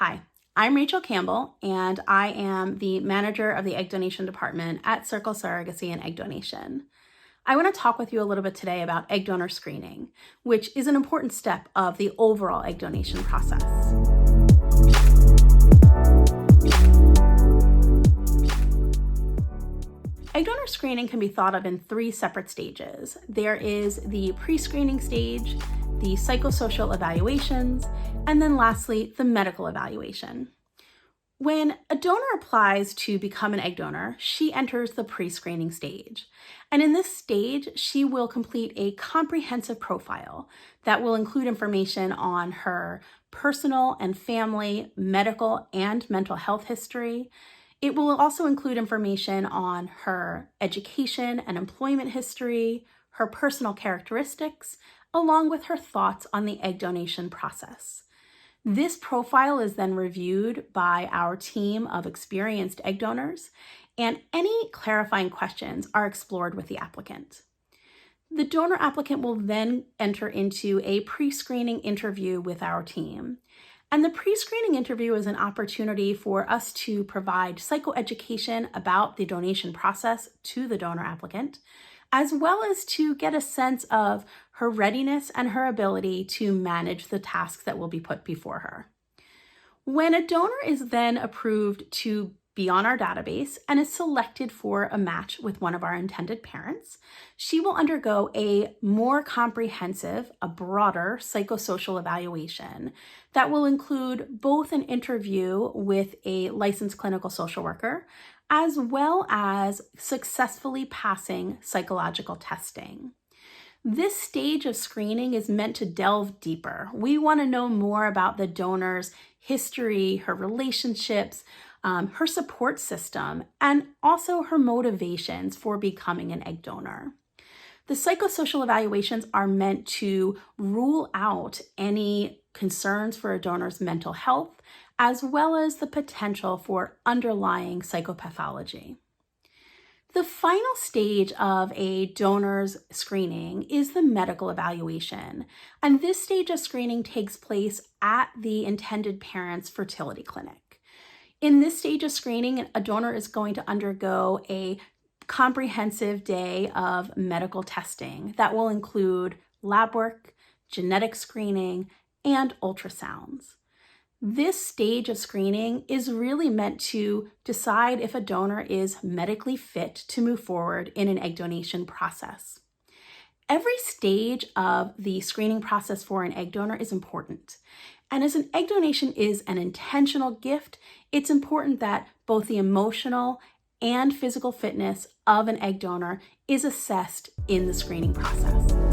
Hi, I'm Rachel Campbell, and I am the manager of the egg donation department at Circle Surrogacy and Egg Donation. I want to talk with you a little bit today about egg donor screening, which is an important step of the overall egg donation process. Egg donor screening can be thought of in three separate stages. There is the pre-screening stage, the psychosocial evaluations, and then lastly, the medical evaluation. When a donor applies to become an egg donor, she enters the pre-screening stage. And in this stage, she will complete a comprehensive profile that will include information on her personal and family, medical, and mental health history. It will also include information on her education and employment history, her personal characteristics, along with her thoughts on the egg donation process. This profile is then reviewed by our team of experienced egg donors, and any clarifying questions are explored with the applicant. The donor applicant will then enter into a pre-screening interview with our team. And the pre-screening interview is an opportunity for us to provide psychoeducation about the donation process to the donor applicant, as well as to get a sense of her readiness and her ability to manage the tasks that will be put before her. When a donor is then approved to be on our database and is selected for a match with one of our intended parents, she will undergo a more comprehensive, a broader psychosocial evaluation that will include both an interview with a licensed clinical social worker, as well as successfully passing psychological testing. This stage of screening is meant to delve deeper. We want to know more about the donor's history, her relationships, her support system, and also her motivations for becoming an egg donor. The psychosocial evaluations are meant to rule out any concerns for a donor's mental health, as well as the potential for underlying psychopathology. The final stage of a donor's screening is the medical evaluation, and this stage of screening takes place at the intended parent's fertility clinic. In this stage of screening, a donor is going to undergo a comprehensive day of medical testing that will include lab work, genetic screening, and ultrasounds. This stage of screening is really meant to decide if a donor is medically fit to move forward in an egg donation process. Every stage of the screening process for an egg donor is important. And as an egg donation is an intentional gift, it's important that both the emotional and physical fitness of an egg donor is assessed in the screening process.